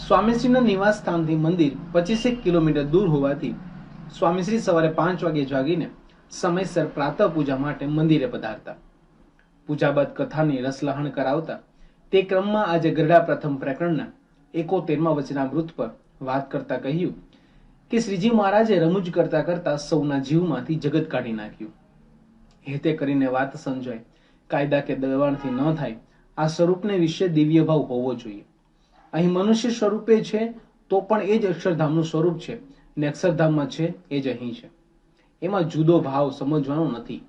સ્વામીશ્રીના નિવાસ સ્થાનથી મંદિર 25 કિલોમીટર દૂર હોવાથી સ્વામીશ્રી સવારે 5 વાગે જાગીને સમયસર પ્રાતઃ પૂજા માટે મંદિરે પધારતા. પૂજા બાદ કથાની રસલહણ કરાવતા. તે ક્રમમાં આજે ગરડા પ્રથમ પ્રકરણના 71મા વચનામૃત પર વાત કરતા કહ્યું કે શ્રીજી મહારાજે રમૂજ કરતા કરતા સૌના જીવમાંથી જગત કાઢી નાખ્યું. હેતે કરીને વાત સમજાય, કાયદા કે દબાણથી ન થાય. આ સ્વરૂપને વિશે દિવ્ય ભાવ હોવો જોઈએ. અહીં મનુષ્ય સ્વરૂપે છે તો પણ એ જ અક્ષરધામનું સ્વરૂપ છે, ને અક્ષરધામમાં છે એ જ અહીં છે. એમાં જુદો ભાવ સમજવાનો નથી.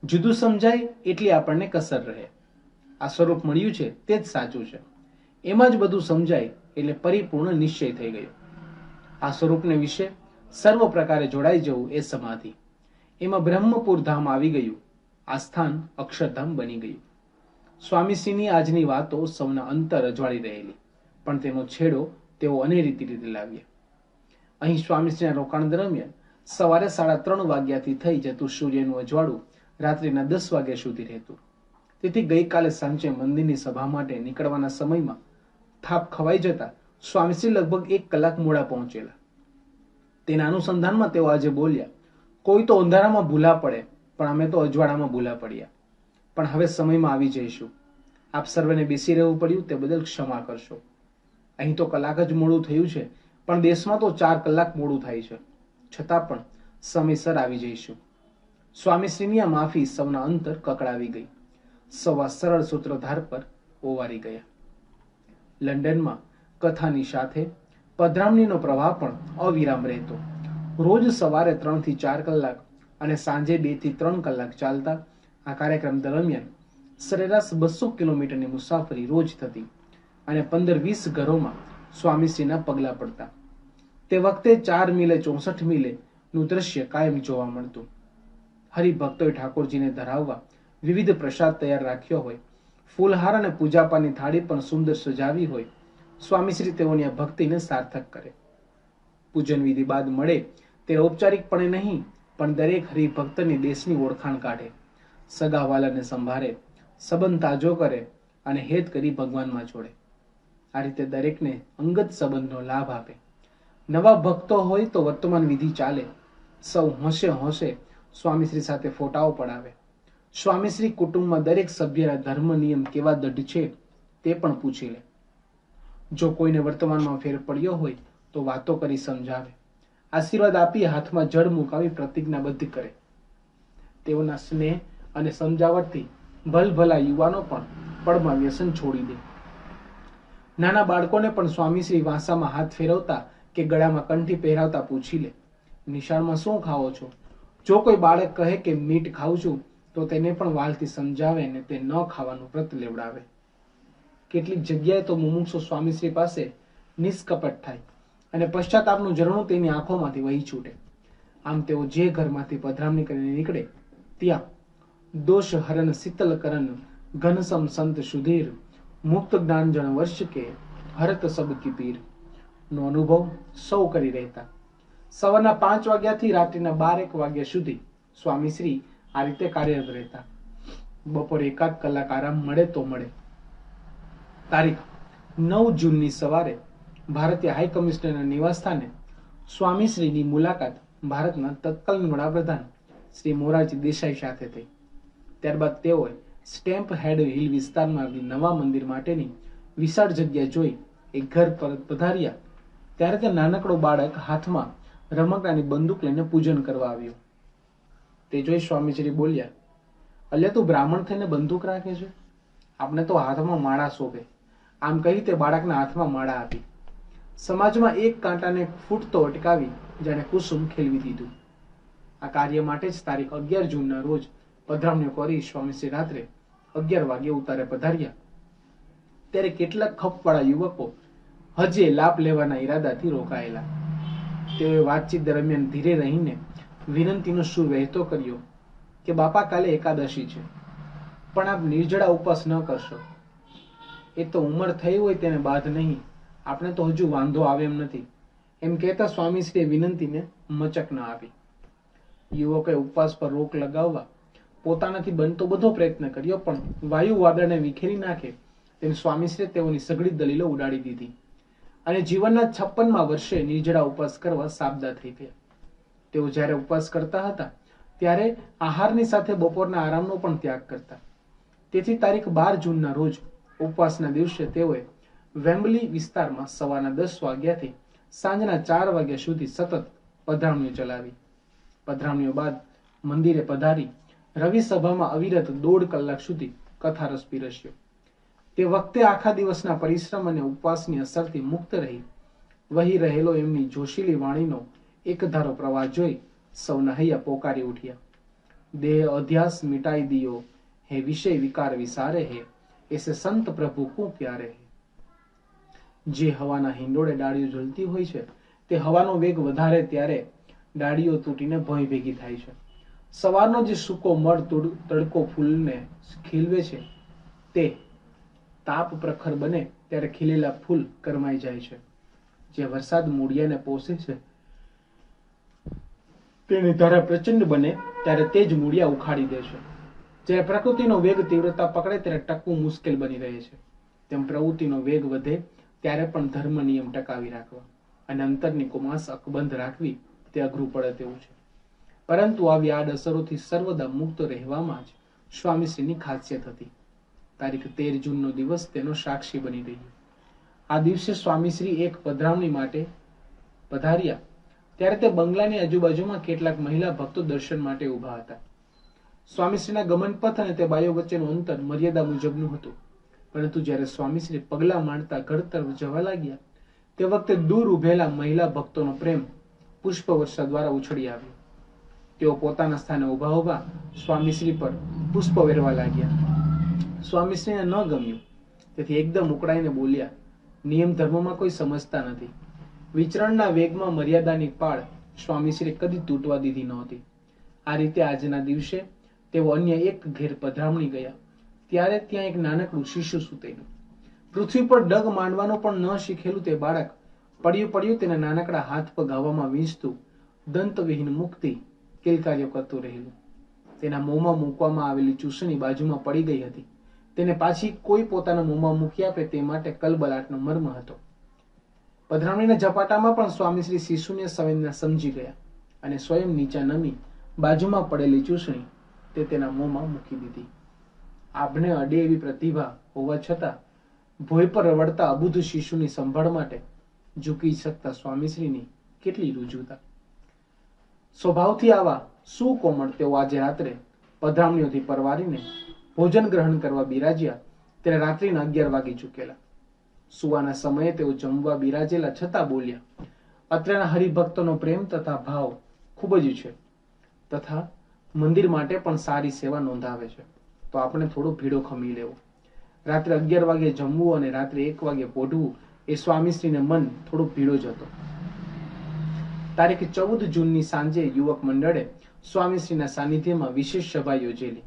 જુદું સમજાય એટલી આપણને કસર રહે. આ સ્વરૂપ મળ્યું છે તે જ સાચું છે, એમાં જ બધું સમજાય એટલે પરિપૂર્ણ નિશ્ચય થઈ ગયો. આ સ્વરૂપને વિશે સર્વ પ્રકારે જોડાઈ જવું એ સમાધિ. એમાં બ્રહ્મપુર ધામ આવી ગયું. આ સ્થાન અક્ષરધામ બની ગયું. સ્વામીશ્રીની આજની વાતો સૌના અંતર અજવાળી રહેલી, પણ તેનો છેડો તેઓ અનેરીતિ રીતે લાવ્યા. અહીં સ્વામીશ્રીના રોકાણ દરમિયાન સવારે 3:30 વાગ્યાથી થઈ જતું સૂર્યનું અજવાળું રાત્રિના 10 વાગ્યા સુધી રહેતું. તેથી ગઈકાલે સાંજે મંદિરની સભા માટે નીકળવાના સમયમાં થાપ ખવાઈ જતા સ્વામીશ્રી લગભગ 1 કલાક મોડા પહોંચેલા. તેના અનુસંધાનમાં તેઓ આજે બોલ્યા, કોઈ તો અંધારામાં ભૂલા પડે, પણ અમે તો અજવાળામાં ભૂલા પડ્યા. પણ હવે સમયમાં આવી જઈશું. આપ સર્વેને બેસી રહેવું પડ્યું તે બદલ ક્ષમા કરશો. અહીં તો કલાક જ મોડું થયું છે, પણ દેશમાં તો 4 કલાક મોડું થાય છે. છતાં પણ સમયસર આવી જઈશું. સ્વામીશ્રીની આ માફી સૌના અંતર કકડાવી ગઈ. સૌ સરળ સૂત્રધાર પર ઓવારી ગયા. લંડનમાં કથાની સાથે પધરામણીનો પ્રવાહ પણ અવિરામ રહેતો. રોજ સવારે 3 થી 4 કલાક અને સાંજે 2 થી 3 કલાક ચાલતા આ કાર્યક્રમ દરમિયાન સરેરાશ 200 કિલોમીટરની મુસાફરી રોજ થતી અને 15-20 ઘરોમાં સ્વામીશ્રીના પગલા પડતા. તે વખતે 4 મીલે 64 મીલે નું દ્રશ્ય કાયમ જોવા મળતું. હરિભક્તોએ ઠાકોરજીને ધરાવવા વિવિધ પ્રસાદ તૈયાર રાખ્યો હોય, ફૂલહાર અને પૂજાપાની થાળી પણ સુંદર સજાવી હોય. સ્વામીશ્રી તેઓની આ ભક્તિને સાર્થક કરે. પૂજન વિધિ બાદ મળે તે ઔપચારિકપણે નહીં, પણ દરેક હરિભક્તની દેશની ઓળખાણ કાઢે, સગાવાલાને સંભાળે, સંબંધ તાજો કરે અને હેત કરી ભગવાનમાં જોડે. આ રીતે દરેકને અંગત સંબંધનો લાભ આપે. નવા ભક્તો હોય તો વર્તમાન વિધિ ચાલે. સૌ હોંશે હોંશે સ્વામીશ્રી સાથે ફોટાઓ પડાવે. સ્વામીશ્રી કુટુંબમાં દરેક સભ્યના ધર્મ નિયમ કેવા દઢ છે તે પણ પૂછી લે. જો કોઈને વર્તમાનમાં ફેર પડ્યો હોય તો વાતો કરી સમજાવે. આશીર્વાદ આપી હાથમાં જળ મુકાવી પ્રતિજ્ઞાબદ્ધ કરે. તેઓના સ્નેહ અને સમજાવટથી ભલભલા યુવાનો પણ પળમાં વ્યસન છોડી દે. નાના બાળકોને પણ સ્વામીશ્રી વાંસામાં હાથ ફેરવતા કે ગળામાં કંઠી પહેરાવતા પૂછી લે, નિશાળમાં શું ખાઓ છો? જો કોઈ બાળક કહે કે મીઠ ખાઉં છું તો તેને પણ વાલથી સમજાવે અને તે ન ખાવાનું વ્રત લેવડાવે. કેટલીક જગ્યાએ તો મુમુક્ષુ સ્વામીશ્રી પાસે નિષ્કપટ થાય અને પશ્ચાતાપનું ઝરણું તેની આંખોમાંથી વહી છૂટે. આમ તેઓ જે ઘરમાંથી પધરામણી કરીને નીકળે ત્યાં દોષ હરન શીતલ કરન ઘનસમ સંત સુધીર મુક્ત જ્ઞાન જણ વર્ષ કે હરત સબ કી પીર નો અનુભવ સૌ કરી રહેતા. સવારના 5 વાગ્યાથી રાત્રિના 12-1 વાગ્યા સુધી સ્વામીશ્રી આ રીતે કાર્યરત રહેતા. બપોરે 1 કલાક આરામ મળે તો મળે. તારીખ 9 જૂનની સવારે ભારતીય હાઈ કમિશનરના નિવાસ સ્થાને સ્વામીશ્રીની મુલાકાત ભારતના તત્કાલીન વડાપ્રધાન શ્રી મોરારજી દેસાઈ સાથે થઈ. ત્યારબાદ તેઓએ સ્ટેમ્પ હેડ હિલ વિસ્તારમાં નવા મંદિર માટેની વિશાળ જગ્યા જોઈ એક ઘર પર પધાર્યા. ત્યારે તે નાનકડો બાળક હાથમાં રમકડાની બંદૂક લઈને પૂજન કરવા આવ્યો. તે જોઈ સ્વામીશ્રી બોલ્યા, અલ્યા તું બ્રાહ્મણ થઈને બંદૂક રાખે છે? આપણે તો હાથમાં માળા શોભે. આમ કહી તે બાળકના હાથમાં માળા આપી. સમાજમાં એક કાંટાને ફૂટતો અટકાવી જાણે કુસુમ ખેલવી દીધું. આ કાર્ય માટે જ તારીખ 11 જૂનના રોજ પધરામણી કરી સ્વામીશ્રી રાત્રે 11 વાગે ઉતારે પધાર્યા. ત્યારે કેટલાક ખપવાળા યુવકો હજે લાભ લેવાના ઈરાદાથી રોકાયેલા. તેઓએ વાતચીત દરમિયાન ધીરે રહીને વિનંતીનો સૂર વહેતો કર્યો કે બાપા કાલે એકાદશી છે, પણ આપ નિર્જળા ઉપવાસ ન કરશો. એ તો ઉંમર થઈ હોય તેને બાદ નહીં, આપણે તો હજુ વાંધો આવે એમ નથી. એમ કહેતા સ્વામીશ્રીએ વિનંતીને મચક ન આપી. યુવકોએ ઉપવાસ પર રોક લગાવવા પોતાનાથી બનતો બધો પ્રયત્ન કર્યો, પણ વાયુ વાદળને વિખેરી નાખે તેમ સ્વામીશ્રીએ તેઓની સઘળી દલીલો ઉડાડી દીધી અને જીવનના 56મા વર્ષે નિર્જળા ઉપવાસ કરવા સાબદા થઈ ગયા. તેઓ જ્યારે ઉપવાસ કરતા હતા ત્યારે આહારની સાથે બપોરના આરામનો પણ ત્યાગ કરતા. તેથી તારીખ 12 જૂનના રોજ ઉપવાસના દિવસે તેઓએ વેમ્બલી વિસ્તારમાં સવારના 10 વાગ્યાથી સાંજના 4 વાગ્યા સુધી સતત પધરામણીઓ ચલાવી. પધરામણીઓ બાદ મંદિરે પધારી રવિ સભામાં અવિરત 1.5 કલાક સુધી કથારસ પીરસ્યો. તે વખતે આખા દિવસના પરિશ્રમ અને ઉપવાસની અસરથી મુક્ત રહી વહી રહેલો એમની જોશીલી વાણીનો એકધારો પ્રવાહ જોઈ સૌના હૈયા પોકારી ઉઠ્યા. દેહ અધ્યાસ મિટાઈ દિયો, હે વિષય વિકાર વિસારે હે, એસે સંત પ્રભુ કુ પ્યારે હે. જે હવાના હિંડોળે ડાળીઓ ઝૂલતી હોય છે તે હવાનો વેગ વધારે ત્યારે ડાળીઓ તૂટીને ભોંય ભેગી થાય છે. સવારનો જે સૂકો મળ તડકો ફૂલને ખીલવે છે તે તાપ પ્રખર બને ત્યારે ખીલેલા ફૂલ કરમાઈ જાય છે. જે વરસાદ મૂળિયાને પોષે છે તેની ધારા પ્રચંડ બને ત્યારે તે જ મૂળિયા ઉખાડી દે છે. જ્યારે પ્રકૃતિનો વેગ તીવ્રતા પકડે ત્યારે ટકવું મુશ્કેલ બની રહે છે, તેમ પ્રવૃત્તિનો વેગ વધે ત્યારે પણ ધર્મ નિયમ ટકાવી રાખવા અને અંતરની કુમાસ અકબંધ રાખવી તે અઘરું પડે તેવું છે. પરંતુ આવી આડઅસરોથી સર્વદા મુક્ત રહેવામાં જ સ્વામીશ્રીની ખાસિયત હતી. તારીખ 13 જૂનનો દિવસ તેનો સાક્ષી બની રહ્યો. આ દિવસે સ્વામીશ્રી એક પધરામણી માટે પધાર્યા ત્યારે તે બંગલાની આજુબાજુમાં કેટલાક મહિલા ભક્તો દર્શન માટે ઊભા હતા. સ્વામીશ્રીના ગમનપથ અને તે બાઈઓ વચ્ચેનું અંતર મર્યાદા મુજબનું હતું, પરંતુ જ્યારે સ્વામીશ્રી પગલા માંડતા ઘર તરફ જવા લાગ્યા તે વખતે દૂર ઉભેલા મહિલા ભક્તોનો પ્રેમ પુષ્પવર્ષા દ્વારા ઉછળી આવ્યો. તેઓ પોતાના સ્થાને ઊભા ઊભા સ્વામીશ્રી પર પુષ્પ વેરવા લાગ્યા. સ્વામીશ્રીને ન ગમ્યું, તેથી એકદમ ઉકળાઈને બોલ્યા, નિયમ ધર્મમાં કોઈ સમજતા નથી. વિચરણના વેગમાં મર્યાદાની પાળ સ્વામીશ્રી કદી તૂટવા દીધી નહોતી. આ રીતે આજના દિવસે તેઓ અન્ય એક ઘેર પધરામણી ગયા ત્યારે ત્યાં એક નાનકડું શિશુ સૂતેલું. પૃથ્વી પર ડગ માંડવાનું પણ ન શીખેલું તે બાળક પડ્યું પડ્યું તેના નાનકડા હાથ પગ હવામાં વીંચતું દંતવિહીન મુક્તિ કિલકાર્યો કરતું રહેલું. તેના મોંમાં મૂકવામાં આવેલી ચૂસણી બાજુમાં પડી ગઈ હતી. તેને પાછી કોઈ પોતાના મોંમાં મૂકી આપે તે માટે કલબલાટનો મર્મ હતો. પધરામણીના ઝપાટામાં પણ સ્વામીશ્રી શિશુની સંવેદના સમજી ગયા અને સ્વયં નીચા નમી બાજુમાં પડેલી ચૂસણી તે તેના મોંમાં મૂકી દીધી. આભને અડે એવી પ્રતિભા હોવા છતાં ભોય પર રવડતા અબુધ શિશુની સંભાળ માટે ઝૂકી શકતા સ્વામીશ્રીની કેટલી રુજુતા! સ્વભાવથી આવા સુકોમળ તેઓ આજે રાત્રે પધરામણીઓથી પરવારીને ભોજન ગ્રહણ કરવા બિરાજ્યા ત્યારે રાત્રિના 11 વાગી ચૂકેલા. સુવાના સમયે તેઓ જમવા બિરાજેલા છતાં બોલ્યા, અત્રેના હરિભક્તોનો પ્રેમ તથા ભાવ ખૂબ જ છે તથા મંદિર માટે પણ સારી સેવા નોંધાવે છે, તો આપણે થોડો ભીડો ખમી લેવો. રાત્રે 11 વાગે જમવું અને રાત્રે 1 વાગે પોઢવું એ સ્વામીશ્રીને મન થોડો ભીડો જ હતો. તારીખ 14 જૂનની સાંજે યુવક મંડળે સ્વામીશ્રીના સાનિધ્યમાં વિશેષ સભા યોજેલી.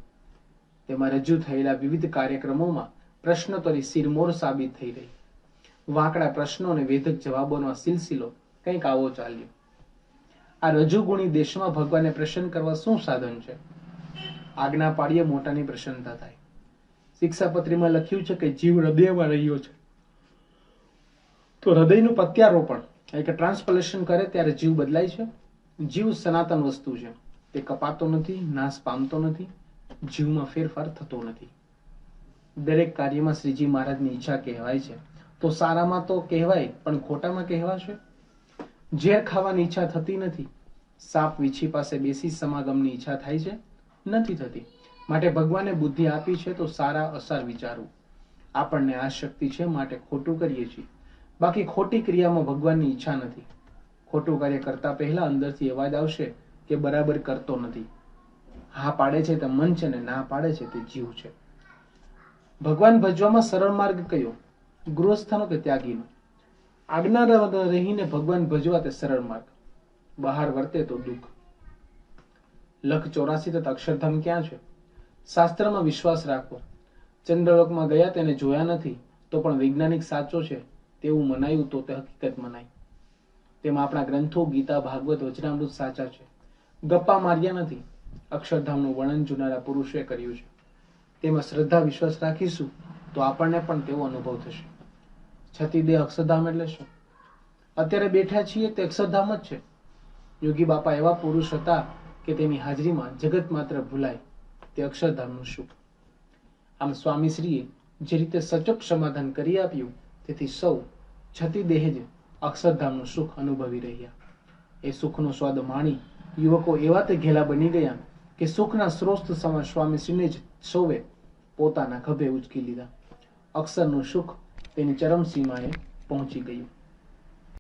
તેમાં રજૂ થયેલા વિવિધ કાર્યક્રમોમાં પ્રશ્નોત્તરી સિરમોર સાબિત થઈ રહી. વાંકડા પ્રશ્નો અને વેધક જવાબોનો આ સિલસિલો કંઈક આવો ચાલ્યો. આ રજૂગુણી દેશમાં ભગવાનને પ્રસન્ન કરવા શું સાધન છે? આજ્ઞા પાડીએ મોટાની પ્રસન્નતા થાય. શિક્ષાપત્રીમાં લખ્યું છે કે જીવ હૃદયમાં રહ્યો છે, તો હૃદયનું પ્રત્યારોપણ એટલે કે ટ્રાન્સપ્લેશન કરે ત્યારે જીવ બદલાય છે. જીવ સનાતન વસ્તુ છે, તે કપાતો નથી, નાશ પામતો નથી, જીવમાં ફેરફાર થતો નથી. દરેક કાર્યમાં શ્રીજી મહારાજની ઈચ્છા કહેવાય છે, તો સારામાં તો કહેવાય પણ ખોટામાં કહેવાશે? ઝેર ખાવાની ઈચ્છા થતી નથી, સાપ વીછી પાસે બેસી સમાગમની ઈચ્છા થાય છે? નથી થતી. માટે ભગવાને બુદ્ધિ આપી છે તો સારા અસાર વિચારવું. આપણને આ શક્તિ છે માટે ખોટું કરીએ છીએ, બાકી ખોટી ક્રિયામાં ભગવાનની ઈચ્છા નથી. ખોટું કાર્ય કરતા પહેલા અંદરથી અવાજ આવશે કે બરાબર કરતો નથી. હા પાડે છે તે મન છે ને ના પાડે છે તે જીવ છે. ભગવાન ભજવામાં સરળ માર્ગ કયો? ગૃહસ્થનો કે ત્યાગીનો? આજ્ઞા રહીને ભગવાન ભજવા તે સરળ માર્ગ, બહાર વર્તે તો દુઃખ. લખ 84 તથા અક્ષરધામ ક્યાં છે? શાસ્ત્રમાં વિશ્વાસ રાખવો. ચંદ્રલોકમાં ગયા તેને જોયા નથી તો પણ વૈજ્ઞાનિક સાચો છે તેવું મનાયું તો તે હકીકત મનાય. તેમાં આપણા ગ્રંથો ગીતા, ભાગવત, વચનામૃત સાચા છે. ગપ્પા માર્યા નથી. અક્ષરધામનું વર્ણન જુનારા પુરુષોએ કર્યું છે. તેમાં શ્રદ્ધા વિશ્વાસ રાખીશું તો આપણને પણ તેવો અનુભવ થશે. છતી દેહ અક્ષરધામ એટલે શું? અત્યારે બેઠા છીએ તે અક્ષરધામ જ છે. યોગી બાપા એવા પુરુષ હતા કે તેની હાજરીમાં જગત માત્ર ભૂલાય, તે અક્ષરધામનું સુખ. આમ સ્વામીશ્રીએ જે રીતે સચોટ સમાધાન કરી આપ્યું, તેથી સૌ છતી દેહ જ અક્ષરધામનું સુખ અનુભવી રહ્યા. એ સુખનો સ્વાદ માણી યુવકો એવા તે ઘેલા બની ગયા કે સુખના સ્ત્રોત સમા સ્વામીશ્રીને જ સૌએ પોતાના ખભે ઉચકી લીધા. અક્ષરનું સુખ તેની ચરમસીમાએ પહોંચી ગયું.